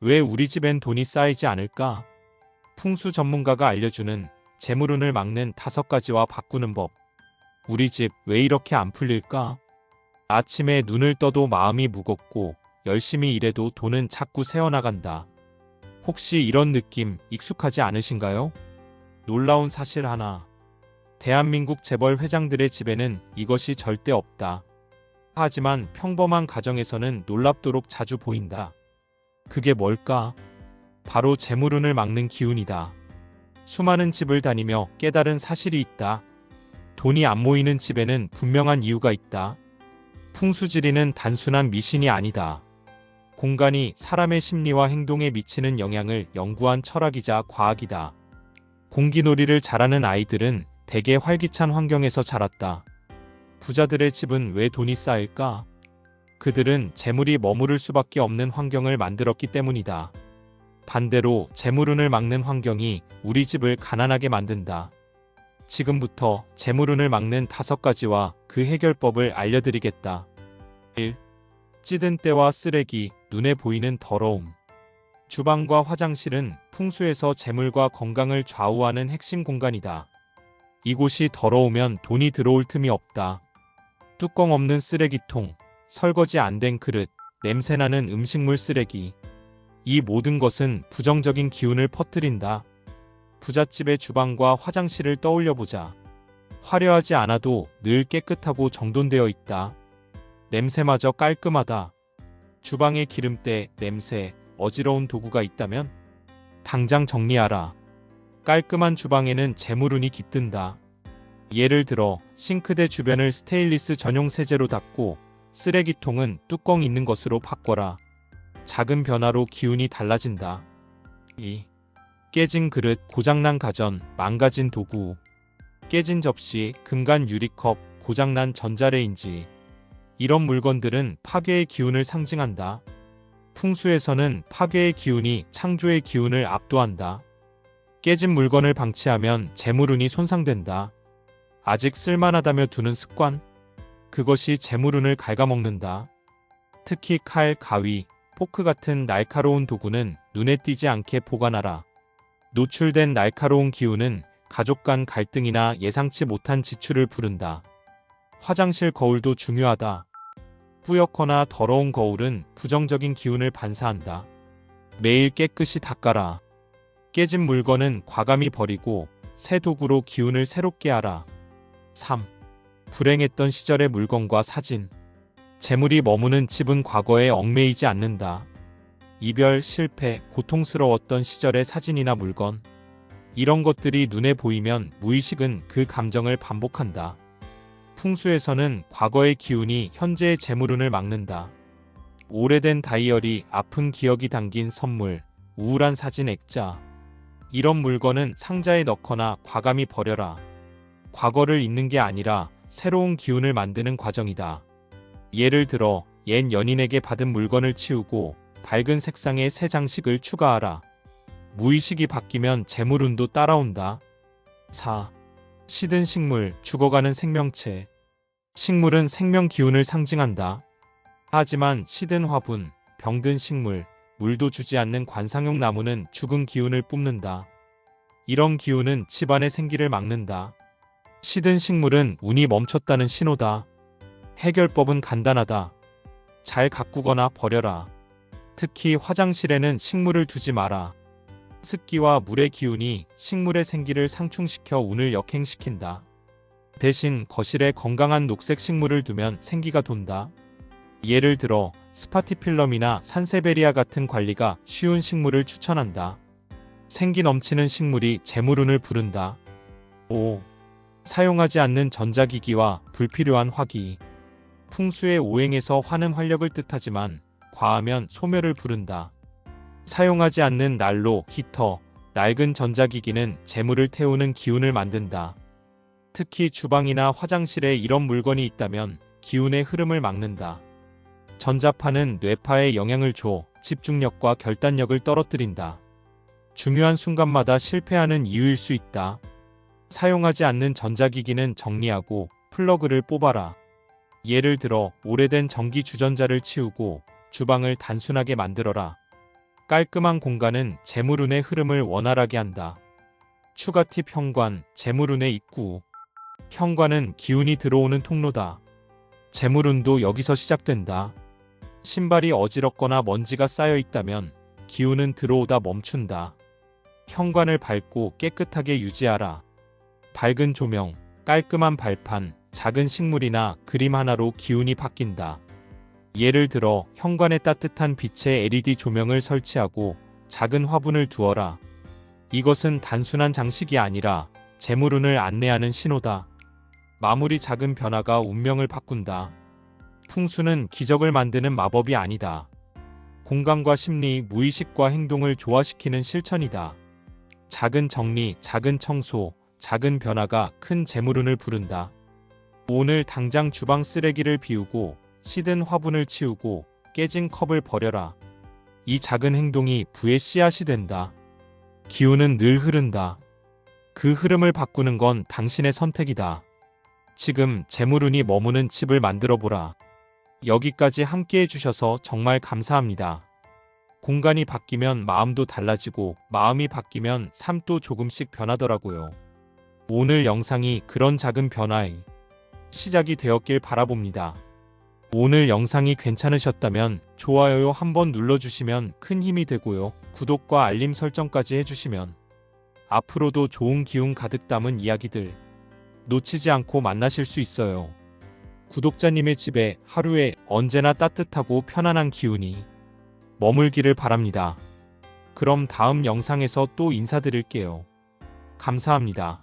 왜 우리 집엔 돈이 쌓이지 않을까? 풍수 전문가가 알려주는 재물운을 막는 5가지와 바꾸는 법. 우리 집 왜 이렇게 안 풀릴까? 아침에 눈을 떠도 마음이 무겁고 열심히 일해도 돈은 자꾸 새어나간다. 혹시 이런 느낌 익숙하지 않으신가요? 놀라운 사실 하나. 대한민국 재벌 회장들의 집에는 이것이 절대 없다. 하지만 평범한 가정에서는 놀랍도록 자주 보인다. 그게 뭘까? 바로 재물운을 막는 기운이다. 수많은 집을 다니며 깨달은 사실이 있다. 돈이 안 모이는 집에는 분명한 이유가 있다. 풍수지리는 단순한 미신이 아니다. 공간이 사람의 심리와 행동에 미치는 영향을 연구한 철학이자 과학이다. 공기놀이를 잘하는 아이들은 대개 활기찬 환경에서 자랐다. 부자들의 집은 왜 돈이 쌓일까? 그들은 재물이 머무를 수밖에 없는 환경을 만들었기 때문이다. 반대로 재물운을 막는 환경이 우리 집을 가난하게 만든다. 지금부터 재물운을 막는 5가지와 그 해결법을 알려드리겠다. 1. 찌든 때와 쓰레기, 눈에 보이는 더러움. 주방과 화장실은 풍수에서 재물과 건강을 좌우하는 핵심 공간이다. 이곳이 더러우면 돈이 들어올 틈이 없다. 뚜껑 없는 쓰레기통, 설거지 안 된 그릇, 냄새나는 음식물 쓰레기. 이 모든 것은 부정적인 기운을 퍼뜨린다. 부잣집의 주방과 화장실을 떠올려보자. 화려하지 않아도 늘 깨끗하고 정돈되어 있다. 냄새마저 깔끔하다. 주방에 기름때, 냄새, 어지러운 도구가 있다면 당장 정리하라. 깔끔한 주방에는 재물운이 깃든다. 예를 들어 싱크대 주변을 스테인리스 전용 세제로 닦고 쓰레기통은 뚜껑 있는 것으로 바꿔라. 작은 변화로 기운이 달라진다. 2. 깨진 그릇, 고장난 가전, 망가진 도구. 깨진 접시, 금간 유리컵, 고장난 전자레인지. 이런 물건들은 파괴의 기운을 상징한다. 풍수에서는 파괴의 기운이 창조의 기운을 압도한다. 깨진 물건을 방치하면 재물운이 손상된다. 아직 쓸만하다며 두는 습관? 그것이 재물운을 갉아먹는다. 특히 칼, 가위, 포크 같은 날카로운 도구는 눈에 띄지 않게 보관하라. 노출된 날카로운 기운은 가족 간 갈등이나 예상치 못한 지출을 부른다. 화장실 거울도 중요하다. 뿌옇거나 더러운 거울은 부정적인 기운을 반사한다. 매일 깨끗이 닦아라. 깨진 물건은 과감히 버리고 새 도구로 기운을 새롭게 하라. 3. 불행했던 시절의 물건과 사진. 재물이 머무는 집은 과거에 얽매이지 않는다. 이별, 실패, 고통스러웠던 시절의 사진이나 물건. 이런 것들이 눈에 보이면 무의식은 그 감정을 반복한다. 풍수에서는 과거의 기운이 현재의 재물운을 막는다. 오래된 다이어리, 아픈 기억이 담긴 선물, 우울한 사진 액자. 이런 물건은 상자에 넣거나 과감히 버려라. 과거를 잊는 게 아니라 새로운 기운을 만드는 과정이다. 예를 들어 옛 연인에게 받은 물건을 치우고 밝은 색상의 새 장식을 추가하라. 무의식이 바뀌면 재물운도 따라온다. 4. 시든 식물, 죽어가는 생명체. 식물은 생명 기운을 상징한다. 하지만 시든 화분, 병든 식물, 물도 주지 않는 관상용 나무는 죽은 기운을 뿜는다. 이런 기운은 집안의 생기를 막는다. 시든 식물은 운이 멈췄다는 신호다. 해결법은 간단하다. 잘 가꾸거나 버려라. 특히 화장실에는 식물을 두지 마라. 습기와 물의 기운이 식물의 생기를 상충시켜 운을 역행시킨다. 대신 거실에 건강한 녹색 식물을 두면 생기가 돈다. 예를 들어 스파티필럼이나 산세베리아 같은 관리가 쉬운 식물을 추천한다. 생기 넘치는 식물이 재물운을 부른다. 5. 사용하지 않는 전자기기와 불필요한 화기. 풍수의 오행에서 화는 활력을 뜻하지만 과하면 소멸을 부른다. 사용하지 않는 난로, 히터, 낡은 전자기기는 재물을 태우는 기운을 만든다. 특히 주방이나 화장실에 이런 물건이 있다면 기운의 흐름을 막는다. 전자파는 뇌파에 영향을 줘 집중력과 결단력을 떨어뜨린다. 중요한 순간마다 실패하는 이유일 수 있다. 사용하지 않는 전자기기는 정리하고 플러그를 뽑아라. 예를 들어 오래된 전기 주전자를 치우고 주방을 단순하게 만들어라. 깔끔한 공간은 재물운의 흐름을 원활하게 한다. 추가 팁 현관, 재물운의 입구. 현관은 기운이 들어오는 통로다. 재물운도 여기서 시작된다. 신발이 어지럽거나 먼지가 쌓여 있다면 기운은 들어오다 멈춘다. 현관을 밝고 깨끗하게 유지하라. 밝은 조명, 깔끔한 발판, 작은 식물이나 그림 하나로 기운이 바뀐다. 예를 들어 현관에 따뜻한 빛의 LED 조명을 설치하고 작은 화분을 두어라. 이것은 단순한 장식이 아니라 재물운을 안내하는 신호다. 마무리 작은 변화가 운명을 바꾼다. 풍수는 기적을 만드는 마법이 아니다. 공간과 심리, 무의식과 행동을 조화시키는 실천이다. 작은 정리, 작은 청소, 작은 변화가 큰 재물운을 부른다. 오늘 당장 주방 쓰레기를 비우고 시든 화분을 치우고 깨진 컵을 버려라. 이 작은 행동이 부의 씨앗이 된다. 기운은 늘 흐른다. 그 흐름을 바꾸는 건 당신의 선택이다. 지금 재물운이 머무는 집을 만들어 보라. 여기까지 함께 해주셔서 정말 감사합니다. 공간이 바뀌면 마음도 달라지고 마음이 바뀌면 삶도 조금씩 변하더라고요. 오늘 영상이 그런 작은 변화의 시작이 되었길 바라봅니다. 오늘 영상이 괜찮으셨다면 좋아요 한번 눌러주시면 큰 힘이 되고요. 구독과 알림 설정까지 해주시면 앞으로도 좋은 기운 가득 담은 이야기들 놓치지 않고 만나실 수 있어요. 구독자님의 집에 하루에 언제나 따뜻하고 편안한 기운이 머물기를 바랍니다. 그럼 다음 영상에서 또 인사드릴게요. 감사합니다.